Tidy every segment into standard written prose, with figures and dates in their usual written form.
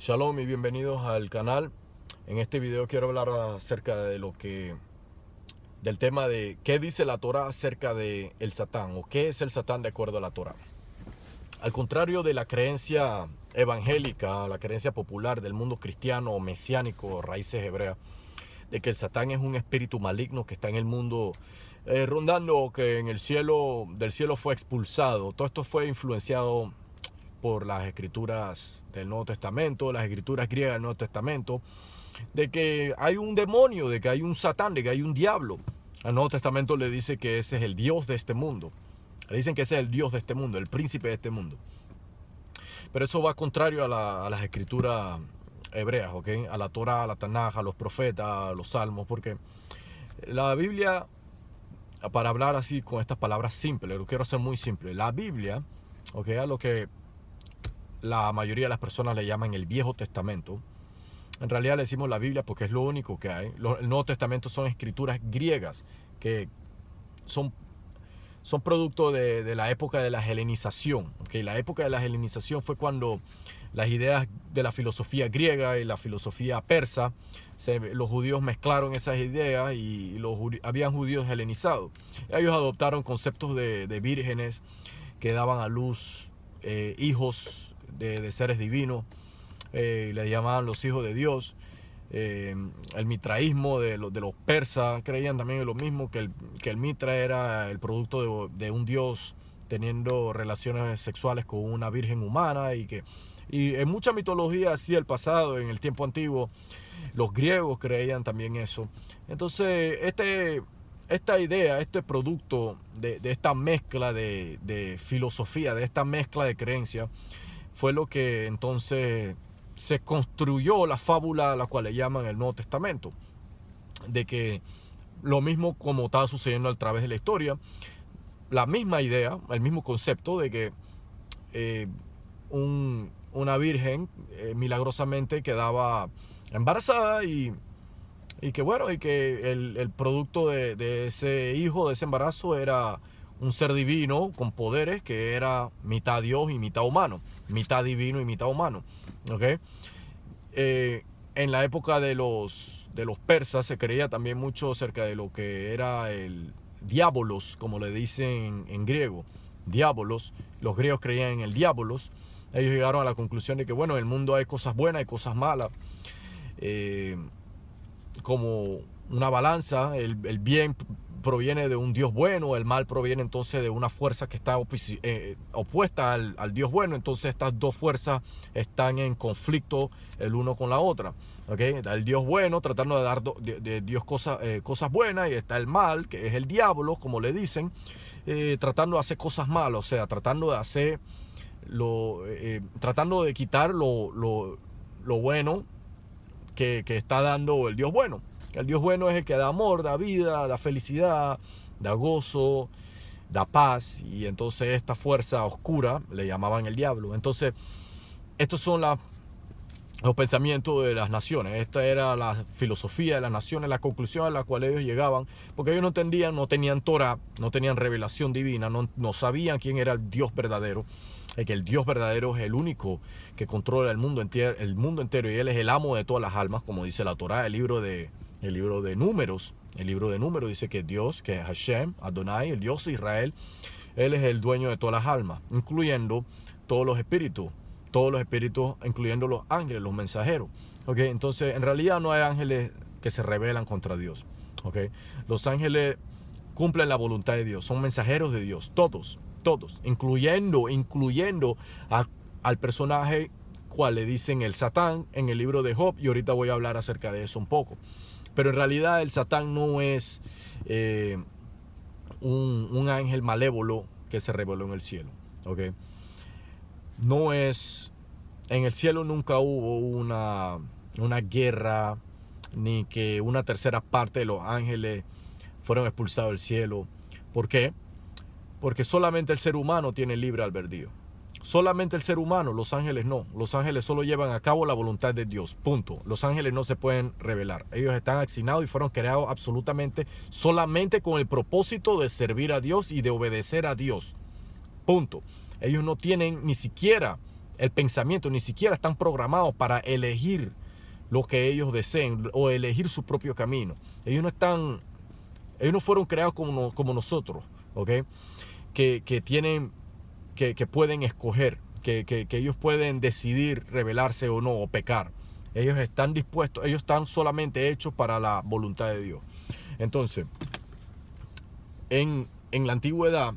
Shalom y bienvenidos al canal. En este video quiero hablar acerca de del tema de qué dice la Torá acerca de el Satán o qué es el Satán de acuerdo a la Torá. Al contrario de la creencia evangélica, la creencia popular del mundo cristiano o mesiánico, raíces hebreas, de que el Satán es un espíritu maligno que está en el mundo rondando, o que en el cielo, del cielo fue expulsado. Todo esto fue influenciado por las escrituras del Nuevo Testamento, las escrituras griegas del Nuevo Testamento, de que hay un demonio, de que hay un Satán, de que hay un diablo. El Nuevo Testamento le dice que ese es el Dios de este mundo. Le dicen que ese es el Dios de este mundo, el príncipe de este mundo. Pero eso va contrario a las escrituras hebreas, ¿ok? A la Torá, a la Tanaj, a los profetas, a los salmos, porque la Biblia, para hablar así con estas palabras simples, lo quiero hacer muy simple. La Biblia, ¿ok? A lo que la mayoría de las personas le llaman el Viejo Testamento. En realidad le decimos la Biblia porque es lo único que hay. El Nuevo Testamento son escrituras griegas que son producto de la época de la helenización. ¿Okay? La época de la helenización fue cuando las ideas de la filosofía griega y la filosofía persa, los judíos mezclaron esas ideas y habían judíos helenizados. Ellos adoptaron conceptos de vírgenes que daban a luz hijos de seres divinos, le llamaban los hijos de Dios. El mitraísmo de los persas creían también en lo mismo, que el mitra era el producto de un dios teniendo relaciones sexuales con una virgen humana, y en mucha mitología así del pasado, en el tiempo antiguo, los griegos creían también eso. Entonces esta idea, este producto de esta mezcla de filosofía, de esta mezcla de creencias, fue lo que entonces se construyó la fábula a la cual le llaman el Nuevo Testamento. De que lo mismo como estaba sucediendo a través de la historia, la misma idea, el mismo concepto de que una virgen milagrosamente quedaba embarazada y que el producto de ese hijo, de ese embarazo, era un ser divino con poderes que era mitad Dios y mitad humano, mitad divino y mitad humano. ¿Okay? En la época de los persas se creía también mucho acerca de lo que era el diabolos, como le dicen en griego. Diabolos, los griegos creían en el diabolos. Ellos llegaron a la conclusión de que, bueno, en el mundo hay cosas buenas y cosas malas. Como una balanza, el bien proviene de un Dios bueno, el mal proviene entonces de una fuerza que está opuesta al Dios bueno. Entonces estas dos fuerzas están en conflicto el uno con la otra. ¿Okay? Está el Dios bueno tratando de dar de Dios cosas buenas, y está el mal, que es el diablo, como le dicen, tratando de hacer cosas malas, o sea, tratando de hacer tratando de quitar lo bueno que está dando el Dios bueno. El Dios bueno es el que da amor, da vida, da felicidad, da gozo, da paz. Y entonces esta fuerza oscura le llamaban el diablo. Entonces estos son los pensamientos de las naciones. Esta era la filosofía de las naciones, la conclusión a la cual ellos llegaban, porque ellos no entendían, no tenían Torah, no tenían revelación divina, no sabían quién era el Dios verdadero. Que el Dios verdadero es el único que controla el mundo entero, y Él es el amo de todas las almas, como dice la Torá, el libro de Números. El libro de Números dice que Dios, que es Hashem, Adonai, el Dios de Israel, Él es el dueño de todas las almas, incluyendo todos los espíritus, incluyendo los ángeles, los mensajeros. ¿Okay? Entonces, en realidad no hay ángeles que se rebelan contra Dios. ¿Okay? Los ángeles cumplen la voluntad de Dios, son mensajeros de Dios, todos, incluyendo al personaje cual le dicen el Satán en el libro de Job, y ahorita voy a hablar acerca de eso un poco. Pero en realidad el Satán no es un ángel malévolo que se reveló en el cielo. ¿Okay? No es, en el cielo nunca hubo una guerra, ni que una tercera parte de los ángeles fueron expulsados del cielo. ¿Por qué? Porque solamente el ser humano tiene libre albedrío. Solamente el ser humano, los ángeles no. Los ángeles solo llevan a cabo la voluntad de Dios, punto. Los ángeles no se pueden rebelar. Ellos están asignados y fueron creados absolutamente solamente con el propósito de servir a Dios y de obedecer a Dios, punto. Ellos no tienen ni siquiera el pensamiento, ni siquiera están programados para elegir lo que ellos deseen o elegir su propio camino. Ellos no fueron creados como nosotros, ¿ok? Que pueden escoger, que ellos pueden decidir rebelarse o no, o pecar. Ellos están solamente hechos para la voluntad de Dios. Entonces, en la antigüedad,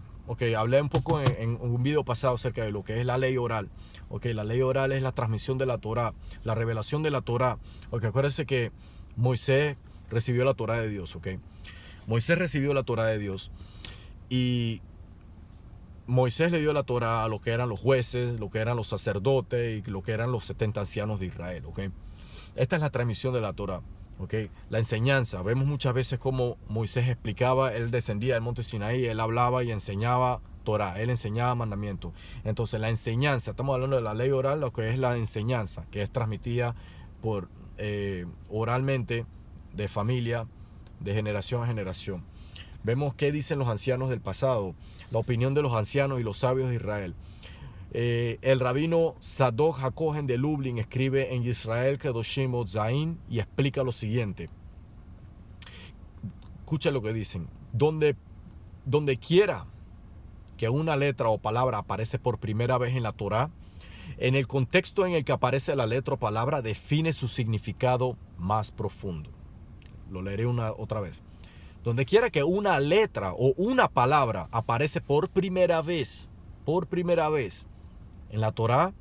hablé un poco en un video pasado acerca de lo que es la ley oral. La ley oral es la transmisión de la Torá, la revelación de la Torá. Acuérdense que Moisés recibió la Torá de Dios. Moisés recibió la Torá de Dios y Moisés le dio la Torá a lo que eran los jueces, lo que eran los sacerdotes y lo que eran los 70 ancianos de Israel. Esta es la transmisión de la Torá. La enseñanza, vemos muchas veces cómo Moisés explicaba, él descendía del monte Sinaí, él hablaba y enseñaba Torá, él enseñaba mandamientos. Entonces la enseñanza, estamos hablando de la ley oral, lo que es la enseñanza, que es transmitida oralmente de familia, de generación a generación. Vemos qué dicen los ancianos del pasado, la opinión de los ancianos y los sabios de Israel. El rabino Sadok Hakohen de Lublin escribe en Israel Kedoshim Zain y explica lo siguiente. Escucha lo que dicen. Donde quiera que una letra o palabra aparece por primera vez en la Torá, en el contexto en el que aparece la letra o palabra define su significado más profundo. Lo leeré otra vez. Donde quiera que una letra o una palabra aparece por primera vez en la Torá,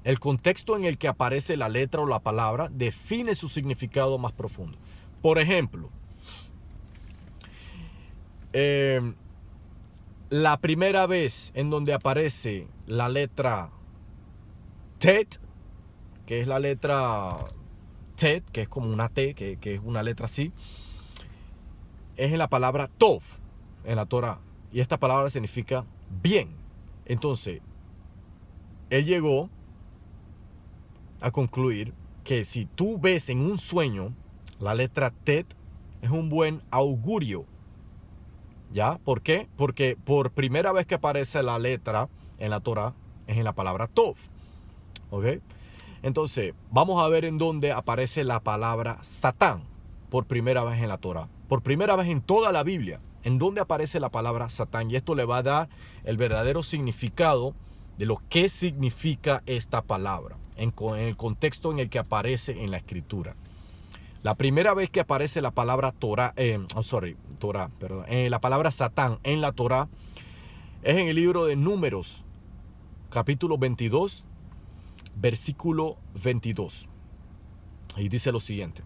el contexto en el que aparece la letra o la palabra define su significado más profundo. Por ejemplo, la primera vez en donde aparece la letra Tet, que es la letra Tet, que es como una T, que es una letra así, es en la palabra Tov, en la Torá. Y esta palabra significa bien. Entonces, él llegó a concluir que si tú ves en un sueño la letra Tet, es un buen augurio. ¿Ya? ¿Por qué? Porque por primera vez que aparece la letra en la Torá es en la palabra Tov. Entonces, vamos a ver en dónde aparece la palabra Satán por primera vez en la Torá. Por primera vez en toda la Biblia, en dónde aparece la palabra Satán. Y esto le va a dar el verdadero significado de lo que significa esta palabra en el contexto en el que aparece en la escritura. La primera vez que aparece la palabra la palabra Satán en la Torá es en el libro de Números, capítulo 22, versículo 22. Y dice lo siguiente.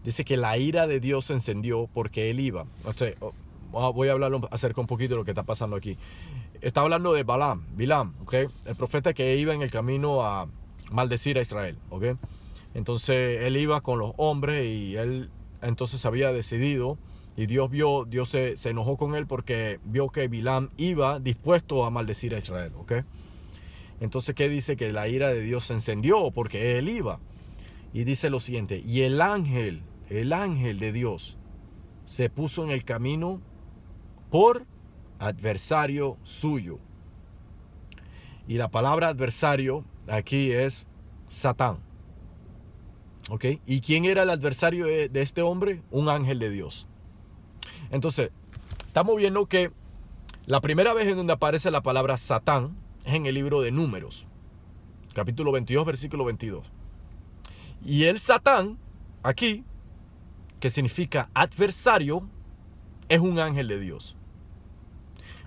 Dice que la ira de Dios se encendió porque él iba. Voy a hablar acerca un poquito de lo que está pasando aquí. Está hablando de Bilam, el profeta que iba en el camino a maldecir a Israel. Entonces él iba con los hombres y él entonces había decidido, y Dios se enojó con él porque vio que Bilam iba dispuesto a maldecir a Israel. Entonces, ¿qué dice? Que la ira de Dios se encendió porque él iba. Y dice lo siguiente: y el ángel de Dios se puso en el camino por adversario suyo. Y la palabra adversario aquí es Satán. ¿Y quién era el adversario de este hombre? Un ángel de Dios. Entonces, estamos viendo que la primera vez en donde aparece la palabra Satán es en el libro de Números, capítulo 22, versículo 22. Y el Satán, aquí, que significa adversario, es un ángel de Dios.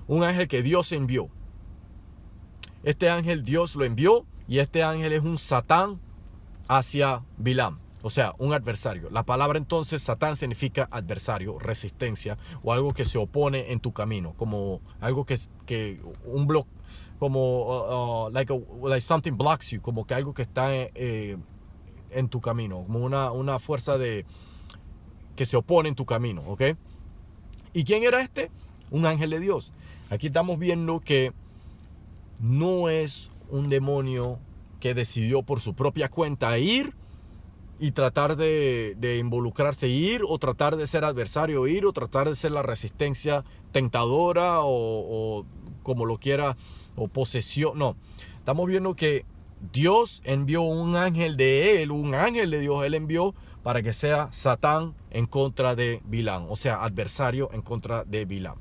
Un ángel que Dios envió. Este ángel Dios lo envió y este ángel es un Satán hacia Bilam. O sea, un adversario. La palabra entonces Satán significa adversario, resistencia o algo que se opone en tu camino. Como algo que un bloque, como like something blocks you, como que algo que está en tu camino, como una fuerza que se opone en tu camino. ¿Y quién era este? Un ángel de Dios. Aquí estamos viendo que no es un demonio que decidió por su propia cuenta ir y tratar de involucrarse, ir o tratar de ser adversario, ir o tratar de ser la resistencia tentadora o como lo quiera, o posesión. No, estamos viendo que Dios envió un ángel de él, un ángel de Dios, él envió para que sea Satán en contra de Bilam, o sea, adversario en contra de Bilam.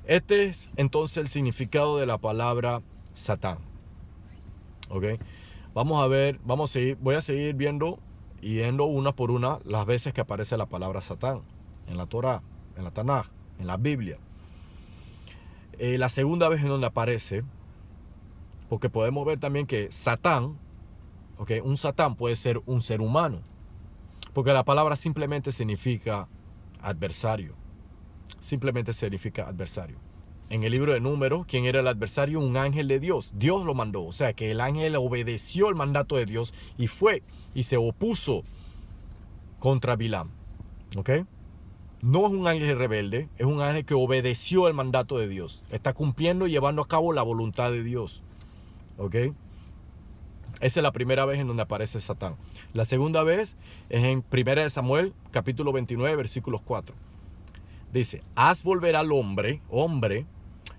Este es entonces el significado de la palabra Satán. ¿Ok? Vamos a ver, voy a seguir viendo y yendo una por una las veces que aparece la palabra Satán en la Torah, en la Tanaj, en la Biblia. La segunda vez en donde aparece, porque podemos ver también que Satán, ¿okay? Un Satán puede ser un ser humano, porque la palabra simplemente significa adversario. Simplemente significa adversario. En el libro de Números, ¿quién era el adversario? Un ángel de Dios. Dios lo mandó. O sea que el ángel obedeció el mandato de Dios y fue y se opuso contra Bilam. ¿Ok? No es un ángel rebelde, es un ángel que obedeció el mandato de Dios. Está cumpliendo y llevando a cabo la voluntad de Dios. ¿Ok? Esa es la primera vez en donde aparece Satán. La segunda vez es en 1 Samuel, capítulo 29, versículos 4. Dice, haz volver al hombre,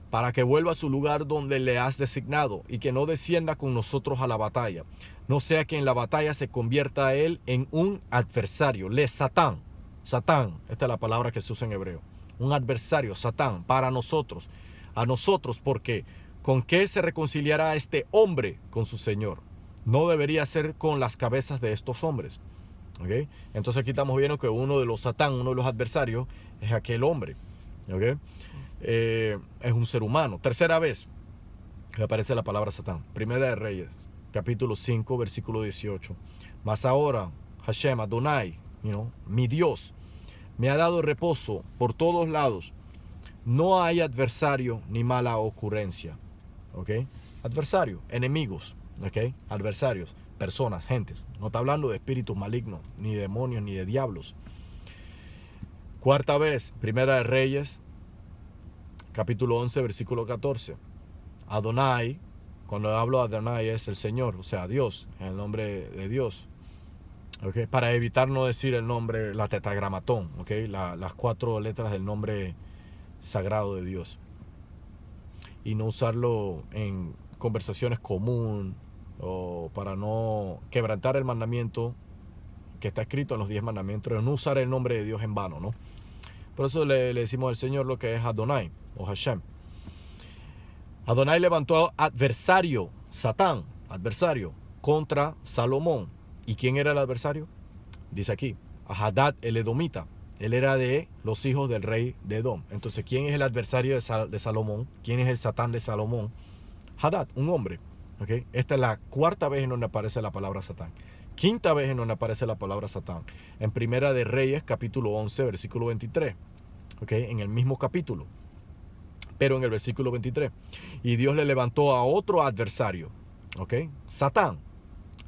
para que vuelva a su lugar donde le has designado y que no descienda con nosotros a la batalla. No sea que en la batalla se convierta a él en un adversario. Satán. Satán, esta es la palabra que se usa en hebreo. Un adversario, Satán, para nosotros. A nosotros, porque ¿con qué se reconciliará este hombre con su Señor? No debería ser con las cabezas de estos hombres. ¿Okay? Entonces aquí estamos viendo que uno de los Satán, uno de los adversarios, es aquel hombre. ¿Okay? Es un ser humano. Tercera vez que aparece la palabra Satán. Primera de Reyes, capítulo 5, versículo 18. Mas ahora, Hashem, Adonai, mi Dios, me ha dado reposo por todos lados. No hay adversario ni mala ocurrencia. ¿Okay? Adversario, enemigos. ¿Okay? Adversarios, personas, gentes. No está hablando de espíritus malignos, ni demonios, ni de diablos. Cuarta vez, Primera de Reyes, capítulo 11, versículo 14. Adonai, cuando hablo de Adonai es el Señor, o sea, Dios, en el nombre de Dios. ¿Okay? Para evitar no decir el nombre, la tetragramatón, ¿okay? Las 4 letras del nombre sagrado de Dios. Y no usarlo en conversaciones común o para no quebrantar el mandamiento que está escrito en los 10 mandamientos, no usar el nombre de Dios en vano, ¿no? Por eso le decimos al Señor lo que es Adonai o Hashem. Adonai levantó adversario, Satán, adversario, contra Salomón. ¿Y quién era el adversario? Dice aquí, a Hadad el Edomita. Él era de los hijos del rey de Edom. Entonces, ¿quién es el adversario de Salomón? ¿Quién es el Satán de Salomón? Hadad, un hombre. ¿Okay? Esta es la cuarta vez en donde aparece la palabra Satán. Quinta vez en donde aparece la palabra Satán. En Primera de Reyes, capítulo 11, versículo 23. ¿Okay? En el mismo capítulo. Pero en el versículo 23. Y Dios le levantó a otro adversario. ¿Okay? Satán.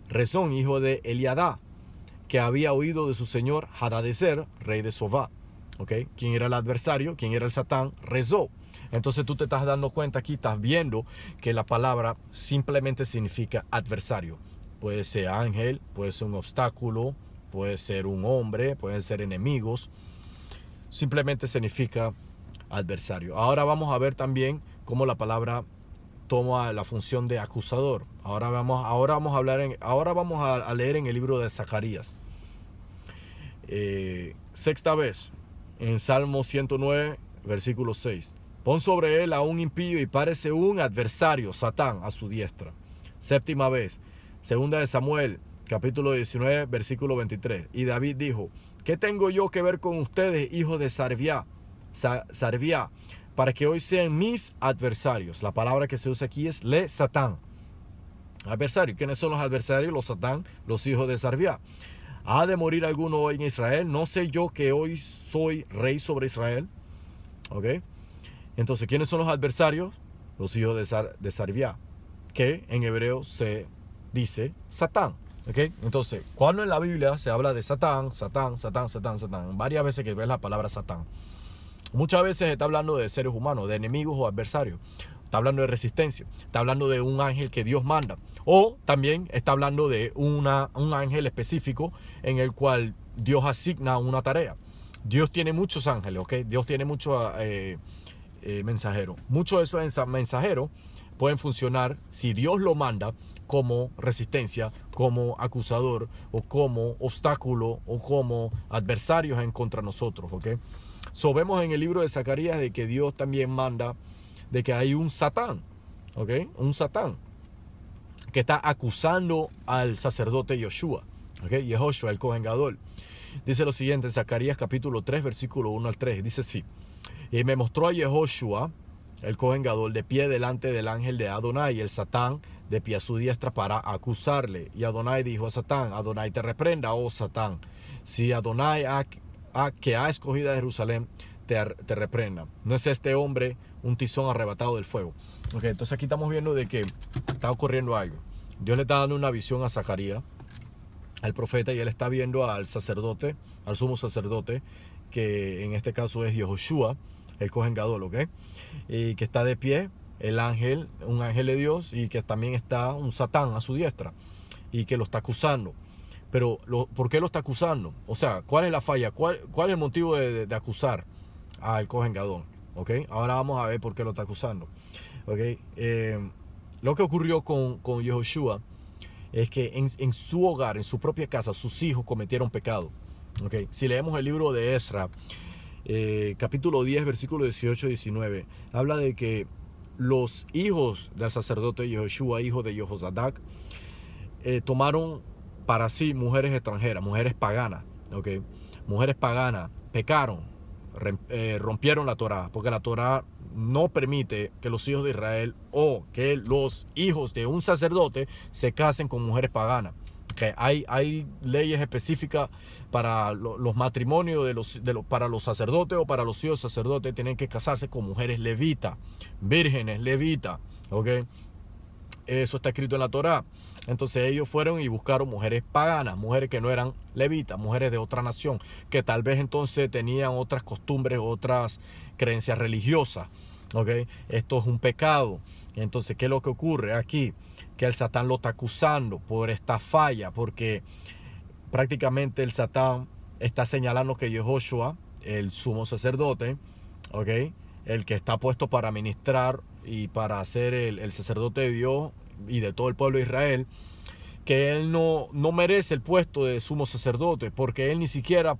Rezón, hijo de Eliadá, que había oído de su señor Hadadezer, rey de Sobá. ¿Okay? ¿Quién era el adversario? ¿Quién era el Satán? Rezó. Entonces tú te estás dando cuenta aquí, estás viendo que la palabra simplemente significa adversario. Puede ser ángel, puede ser un obstáculo, puede ser un hombre, pueden ser enemigos. Simplemente significa adversario. Ahora vamos a ver también cómo la palabra toma la función de acusador. Ahora vamos a leer en el libro de Zacarías. Sexta vez, en Salmo 109, versículo 6. Pon sobre él a un impío y párese un adversario, Satán, a su diestra. Séptima vez, segunda de Samuel, capítulo 19, versículo 23. Y David dijo, ¿qué tengo yo que ver con ustedes, hijos de Sarvia, para que hoy sean mis adversarios? La palabra que se usa aquí es Satán. Adversario. ¿Quiénes son los adversarios? Los Satán, los hijos de Sarvia. ¿Ha de morir alguno hoy en Israel? ¿No sé yo que hoy soy rey sobre Israel? ¿Ok? Entonces, ¿quiénes son los adversarios? Los hijos de Sarvia, que en hebreo se dice Satán. ¿Okay? Entonces, cuando en la Biblia se habla de Satán, varias veces que ves la palabra Satán, muchas veces está hablando de seres humanos, de enemigos o adversarios. Está hablando de resistencia, está hablando de un ángel que Dios manda. O también está hablando de un ángel específico en el cual Dios asigna una tarea. Dios tiene muchos ángeles, ¿ok? Dios tiene muchos mensajeros. Muchos de esos mensajeros pueden funcionar, si Dios lo manda, como resistencia, como acusador, o como obstáculo, o como adversarios en contra de nosotros, ¿ok? So, vemos en el libro de Zacarías de que Dios también manda de que hay un Satán, ¿ok? Un Satán que está acusando al sacerdote Yoshua, ¿ok? Yehoshua, el Cohen Gadol. Dice lo siguiente en Zacarías capítulo 3, versículo 1 al 3. Dice así: y me mostró a Yehoshua, el Cohen Gadol, de pie delante del ángel de Adonai, y el Satán de pie a su diestra para acusarle. Y Adonai dijo a Satán: Adonai te reprenda, oh Satán, si Adonai que ha escogido a Jerusalén te reprenda. ¿No es este hombre un tizón arrebatado del fuego? Okay, entonces aquí estamos viendo de que está ocurriendo algo. Dios le está dando una visión a Zacarías, al profeta, y él está viendo al sacerdote, al sumo sacerdote, que en este caso es Yehoshua, el Cohen Gadol, ¿ok? Y que está de pie el ángel, un ángel de Dios, y que también está un Satán a su diestra, y que lo está acusando. Pero, ¿por qué lo está acusando? O sea, ¿cuál es la falla? ¿Cuál es el motivo de acusar al Cohen Gadol? ¿Ok? Ahora vamos a ver por qué lo está acusando. ¿Ok? Lo que ocurrió con Yehoshua es que en su hogar, en su propia casa, sus hijos cometieron pecado. ¿Ok? Si leemos el libro de Ezra, capítulo 10, versículo 18 y 19, habla de que los hijos del sacerdote Yehoshua, hijo de Jehozadak, tomaron para sí mujeres extranjeras, mujeres paganas, ¿ok? Mujeres paganas, pecaron, rompieron la Torá, porque la Torá no permite que los hijos de Israel o que los hijos de un sacerdote se casen con mujeres paganas. Okay. Hay leyes específicas para los matrimonios para los sacerdotes o para los hijos de sacerdotes. Tienen que casarse con mujeres levitas, vírgenes levitas, ¿ok? Eso está escrito en la Torá. Entonces ellos fueron y buscaron mujeres paganas, mujeres que no eran levitas, mujeres de otra nación, que tal vez entonces tenían otras costumbres, otras creencias religiosas. ¿Okay? Esto es un pecado. Entonces, ¿qué es lo que ocurre aquí? Que el Satán lo está acusando por esta falla, porque prácticamente el Satán está señalando que Yehoshua, el sumo sacerdote, ¿okay? El que está puesto para ministrar y para ser el sacerdote de Dios y de todo el pueblo de Israel, que él no merece el puesto de sumo sacerdote, porque él ni siquiera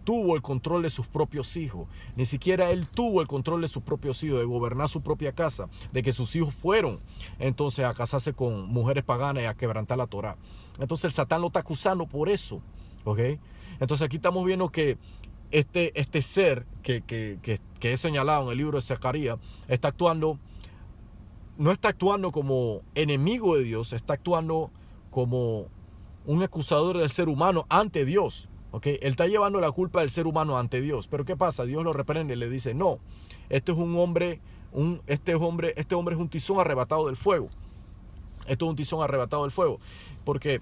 tuvo el control de sus propios hijos, ni siquiera él tuvo el control de sus propios hijos, de gobernar su propia casa, de que sus hijos fueron entonces a casarse con mujeres paganas y a quebrantar la Torá. Entonces el Satán lo está acusando por eso, ¿ok? Entonces aquí estamos viendo que este ser que es señalado en el libro de Zacarías no está actuando como enemigo de Dios, está actuando como un acusador del ser humano ante Dios. ¿Okay? Él está llevando la culpa del ser humano ante Dios. Pero ¿qué pasa? Dios lo reprende y le dice: no, este hombre es un tizón arrebatado del fuego. Esto es un tizón arrebatado del fuego. Porque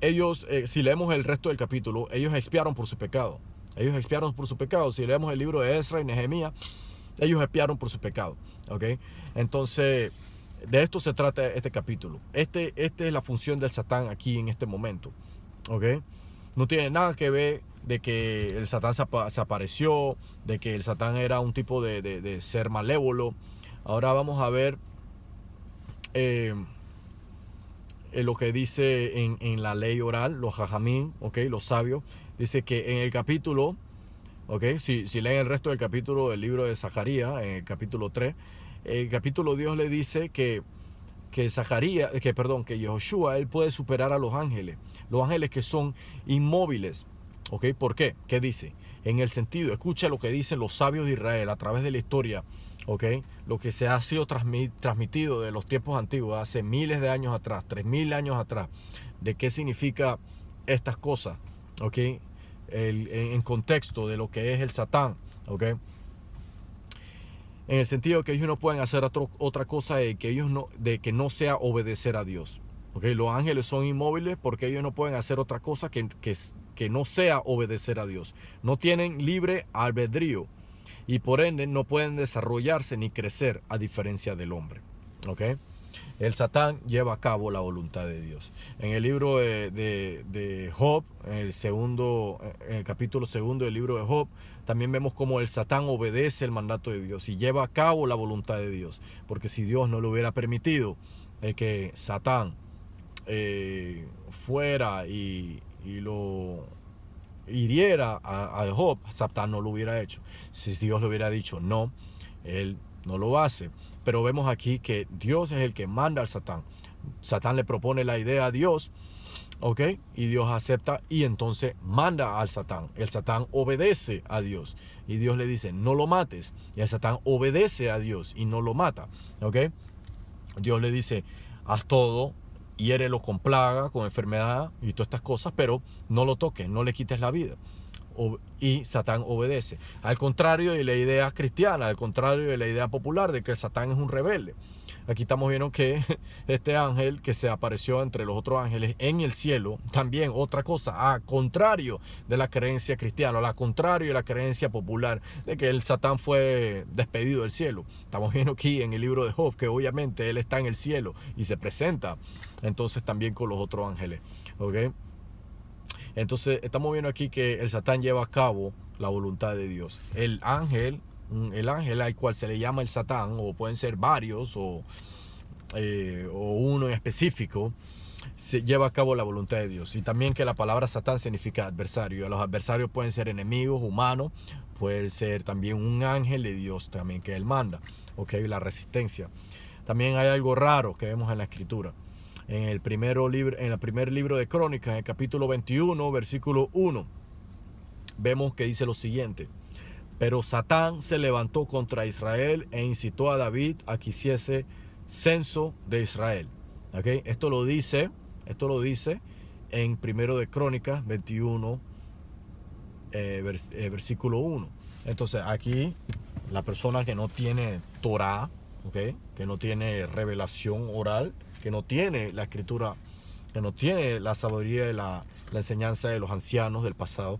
ellos, si leemos el resto del capítulo, ellos expiaron por su pecado. Ellos expiaron por su pecado. Si leemos el libro de Ezra y Nehemías, ellos expiaron por su pecado. ¿Okay? Entonces, de esto se trata este capítulo. Esta es la función del Satán aquí en este momento. ¿Okay? No tiene nada que ver de que el Satán se apareció, de que el Satán era un tipo de ser malévolo. Ahora vamos a ver lo que dice en la ley oral, los jajamín, ¿okay? Los sabios. Dice que en el capítulo, ¿okay? Si leen el resto del capítulo del libro de Zacarías, en el capítulo 3, el capítulo Dios le dice que Yehoshua, él puede superar a los ángeles que son inmóviles. ¿Ok? ¿Por qué? ¿Qué dice? En el sentido, escucha lo que dicen los sabios de Israel a través de la historia, ¿ok? Lo que se ha sido transmitido de los tiempos antiguos, hace miles de años atrás, 3000 años atrás, de qué significa estas cosas, ¿ok? En contexto de lo que es el Satán, ¿ok? En el sentido de que ellos no pueden hacer otra cosa de que no sea obedecer a Dios. ¿Okay? Los ángeles son inmóviles porque ellos no pueden hacer otra cosa que no sea obedecer a Dios. No tienen libre albedrío y por ende no pueden desarrollarse ni crecer a diferencia del hombre. ¿Okay? El Satán lleva a cabo la voluntad de Dios. En el libro de Job, en el capítulo segundo del libro de Job, también vemos cómo el Satán obedece el mandato de Dios y lleva a cabo la voluntad de Dios. Porque si Dios no le hubiera permitido que Satán fuera y lo hiriera a Job, Satán no lo hubiera hecho. Si Dios le hubiera dicho no, él no lo hace. Pero vemos aquí que Dios es el que manda al Satán. Satán le propone la idea a Dios, ¿ok? Y Dios acepta y entonces manda al Satán. El Satán obedece a Dios y Dios le dice, no lo mates. Y el Satán obedece a Dios y no lo mata, ¿ok? Dios le dice, haz todo, hiérelo con plaga, con enfermedad y todas estas cosas, pero no lo toques, no le quites la vida. Y Satán obedece. Al contrario de la idea cristiana, al contrario de la idea popular de que Satán es un rebelde. Aquí estamos viendo que este ángel que se apareció entre los otros ángeles en el cielo, también otra cosa, al contrario de la creencia cristiana, al contrario de la creencia popular de que el Satán fue despedido del cielo. Estamos viendo aquí en el libro de Job que obviamente él está en el cielo y se presenta entonces también con los otros ángeles, ¿ok? Entonces estamos viendo aquí que el Satán lleva a cabo la voluntad de Dios. El ángel al cual se le llama el Satán, o pueden ser varios, o uno en específico, se lleva a cabo la voluntad de Dios. Y también que la palabra Satán significa adversario. Los adversarios pueden ser enemigos humanos, puede ser también un ángel de Dios también que él manda, ¿ok? La resistencia. También hay algo raro que vemos en la escritura. En el primer libro de Crónicas, en el capítulo 21, versículo 1, vemos que dice lo siguiente: pero Satán se levantó contra Israel e incitó a David a que hiciese censo de Israel. ¿Okay? Esto lo dice en primero de Crónicas 21, versículo 1. Entonces aquí la persona que no tiene Torah, ¿okay? Que no tiene revelación oral, que no tiene la escritura, que no tiene la sabiduría de la enseñanza de los ancianos del pasado,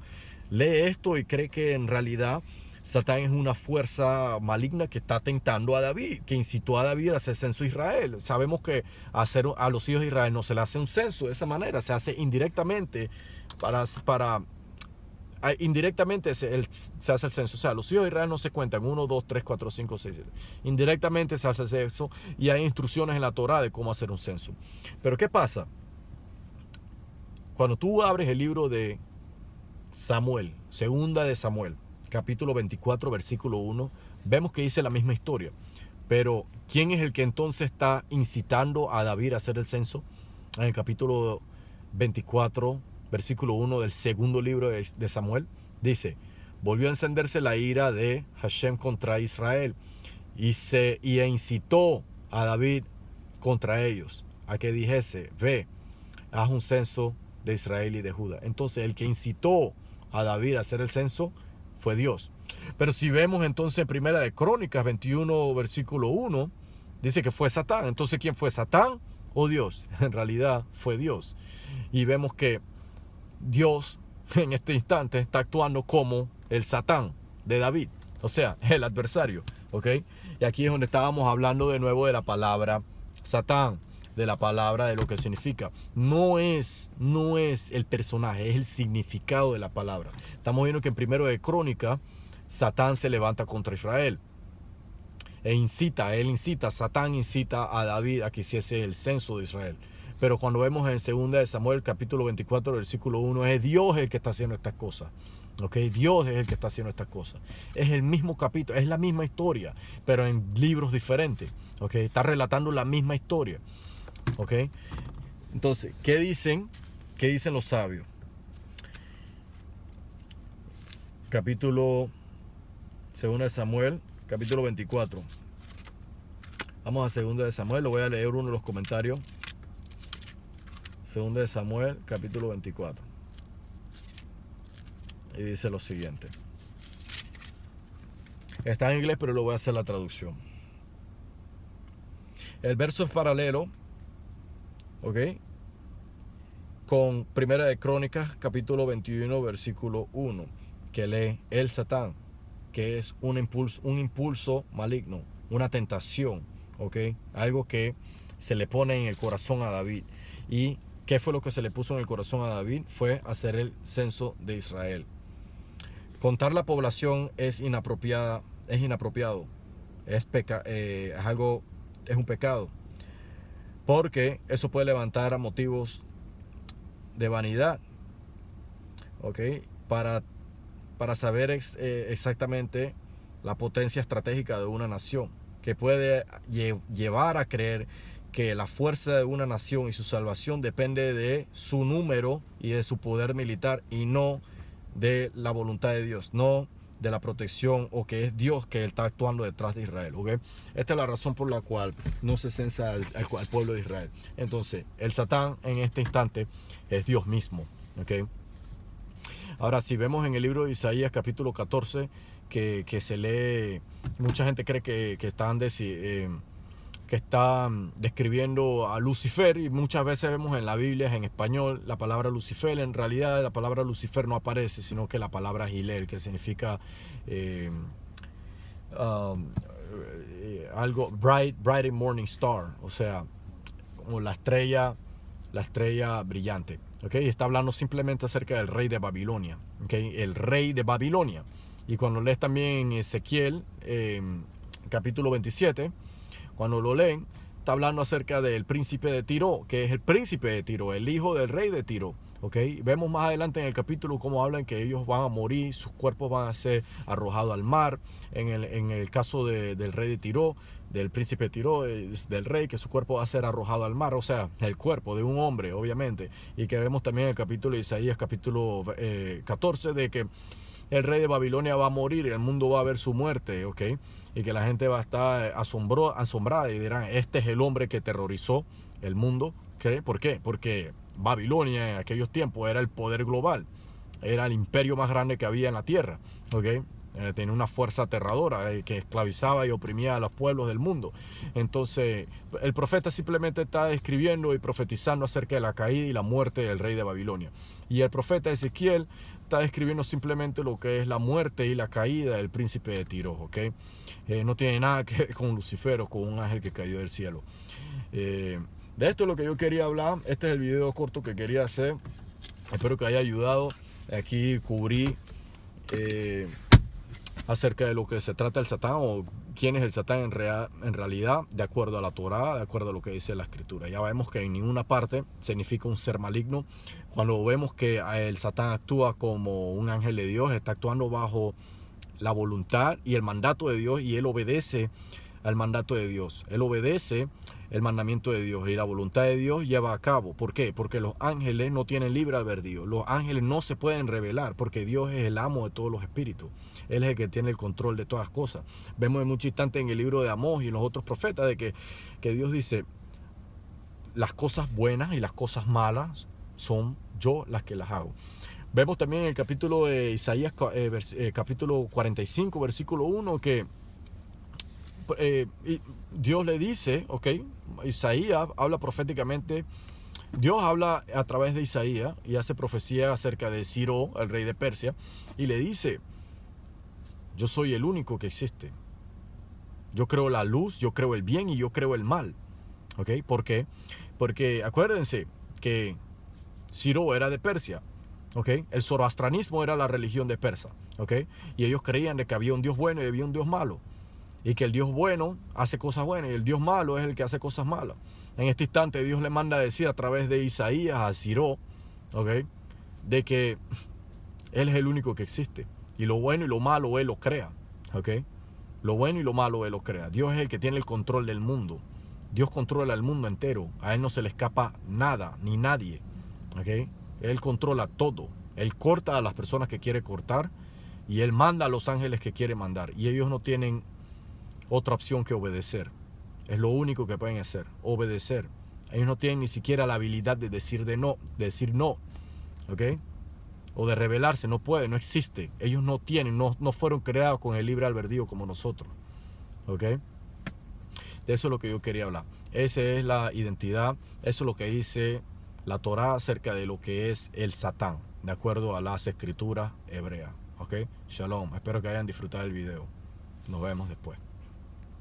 lee esto y cree que en realidad Satán es una fuerza maligna que está tentando a David, que incitó a David a hacer censo a Israel. Sabemos que a los hijos de Israel no se le hace un censo de esa manera, se hace indirectamente indirectamente se hace el censo. O sea, los hijos de Israel no se cuentan 1, 2, 3, 4, 5, 6, 7. Indirectamente se hace el censo y hay instrucciones en la Torah de cómo hacer un censo. Pero ¿qué pasa? Cuando tú abres el libro de Samuel, segunda de Samuel, capítulo 24, versículo 1, vemos que dice la misma historia. Pero ¿quién es el que entonces está incitando a David a hacer el censo? En el capítulo 24, versículo 1 del segundo libro de Samuel, dice: volvió a encenderse la ira de Hashem contra Israel y incitó a David contra ellos, a que dijese: ve, haz un censo de Israel y de Judá. Entonces el que incitó a David a hacer el censo fue Dios. Pero si vemos entonces en primera de Crónicas 21, versículo 1, dice que fue Satán. Entonces, ¿quién fue, Satán o Dios? En realidad fue Dios. Y vemos que Dios en este instante está actuando como el Satán de David, o sea, el adversario, ¿ok? Y aquí es donde estábamos hablando de nuevo de la palabra Satán, de la palabra, de lo que significa. No es el personaje, es el significado de la palabra. Estamos viendo que en primero de Crónica, Satán se levanta contra Israel Satán incita a David a que hiciese el censo de Israel. Pero cuando vemos en segunda de Samuel, capítulo 24, versículo 1, es Dios el que está haciendo estas cosas. ¿Okay? Dios es el que está haciendo estas cosas. Es el mismo capítulo, es la misma historia, pero en libros diferentes. ¿Okay? Está relatando la misma historia. ¿Okay? Entonces, ¿qué dicen los sabios? Capítulo segunda de Samuel, capítulo 24. Vamos a segunda de Samuel, lo voy a leer uno de los comentarios. Segunda de Samuel, capítulo 24. Y dice lo siguiente. Está en inglés, pero lo voy a hacer la traducción. El verso es paralelo, ¿ok? Con Primera de Crónicas, capítulo 21, versículo 1, que lee: el Satán, que es un impulso maligno, una tentación, ¿ok? Algo que se le pone en el corazón a David. ¿Y qué fue lo que se le puso en el corazón a David? Fue hacer el censo de Israel. Contar la población es inapropiado, es un pecado, porque eso puede levantar a motivos de vanidad, ¿ok? Para saber exactamente la potencia estratégica de una nación, que puede llevar a creer que la fuerza de una nación y su salvación depende de su número y de su poder militar, y no de la voluntad de Dios, no de la protección, o que es Dios que está actuando detrás de Israel, ¿ok? Esta es la razón por la cual no se censa al pueblo de Israel. Entonces, el Satán en este instante es Dios mismo, ¿ok? Ahora, si vemos en el libro de Isaías capítulo 14, que se lee, mucha gente cree que están describiendo a Lucifer, y muchas veces vemos en la Biblia en español la palabra Lucifer. En realidad la palabra Lucifer no aparece, sino que la palabra Hillel, que significa algo bright and morning star, o sea, como la estrella brillante, ¿okay? Está hablando simplemente acerca del rey de Babilonia, ¿okay? El rey de Babilonia. Y cuando lees también Ezequiel capítulo 27, cuando lo leen, está hablando acerca del príncipe de Tiro, que es el príncipe de Tiro, el hijo del rey de Tiro, ¿okay? Vemos más adelante en el capítulo cómo hablan que ellos van a morir, sus cuerpos van a ser arrojados al mar. En el caso del rey de Tiro, del príncipe de Tiro, del rey, que su cuerpo va a ser arrojado al mar, o sea, el cuerpo de un hombre, obviamente. Y que vemos también en el capítulo de Isaías, capítulo 14, de que el rey de Babilonia va a morir y el mundo va a ver su muerte, ¿ok? Y que la gente va a estar asombrada y dirán, este es el hombre que terrorizó el mundo, ¿ok? ¿Por qué? Porque Babilonia en aquellos tiempos era el poder global, era el imperio más grande que había en la tierra, ¿ok? Tenía una fuerza aterradora que esclavizaba y oprimía a los pueblos del mundo. Entonces el profeta simplemente está escribiendo y profetizando acerca de la caída y la muerte del rey de Babilonia. Y el profeta Ezequiel está describiendo simplemente lo que es la muerte y la caída del príncipe de Tiro, ¿ok? No tiene nada que ver con Lucifer o con un ángel que cayó del cielo. De esto es lo que yo quería hablar. Este es el video corto que quería hacer. Espero que haya ayudado. Aquí cubrí acerca de lo que se trata el Satán, o quién es el Satán en realidad, de acuerdo a la Torá, de acuerdo a lo que dice la Escritura. Ya vemos que en ninguna parte significa un ser maligno. Cuando vemos que el Satán actúa como un ángel de Dios, está actuando bajo la voluntad y el mandato de Dios, y él obedece al mandato de Dios. Él obedece el mandamiento de Dios, y la voluntad de Dios lleva a cabo. ¿Por qué? Porque los ángeles no tienen libre albedrío. Los ángeles no se pueden rebelar, porque Dios es el amo de todos los espíritus. Él es el que tiene el control de todas las cosas. Vemos en muchos instantes en el libro de Amós y en los otros profetas de que Dios dice, las cosas buenas y las cosas malas son yo las que las hago. Vemos también en el capítulo de Isaías, capítulo 45, versículo 1, que Dios le dice, ok, Isaías habla proféticamente, Dios habla a través de Isaías y hace profecía acerca de Ciro, el rey de Persia, y le dice, yo soy el único que existe. Yo creo la luz, yo creo el bien y yo creo el mal. ¿Ok? ¿Por qué? Porque acuérdense que Ciro era de Persia. ¿Ok? El zoroastranismo era la religión de Persa. ¿Ok? Y ellos creían de que había un Dios bueno y había un Dios malo. Y que el Dios bueno hace cosas buenas y el Dios malo es el que hace cosas malas. En este instante Dios le manda a decir a través de Isaías a Ciro, ¿ok?, de que Él es el único que existe. Y lo bueno y lo malo Él lo crea. ¿Ok? Lo bueno y lo malo Él lo crea. Dios es el que tiene el control del mundo. Dios controla el mundo entero. A Él no se le escapa nada, ni nadie. ¿Ok? Él controla todo. Él corta a las personas que quiere cortar. Y Él manda a los ángeles que quiere mandar. Y ellos no tienen otra opción que obedecer. Es lo único que pueden hacer, obedecer. Ellos no tienen ni siquiera la habilidad de decir no. ¿Ok? O de rebelarse, no puede, no existe. Ellos no tienen, no fueron creados con el libre albedrío como nosotros. ¿Ok? De eso es lo que yo quería hablar. Esa es la identidad, eso es lo que dice la Torá acerca de lo que es el Satán, de acuerdo a las escrituras hebreas. ¿Ok? Shalom, espero que hayan disfrutado el video. Nos vemos después.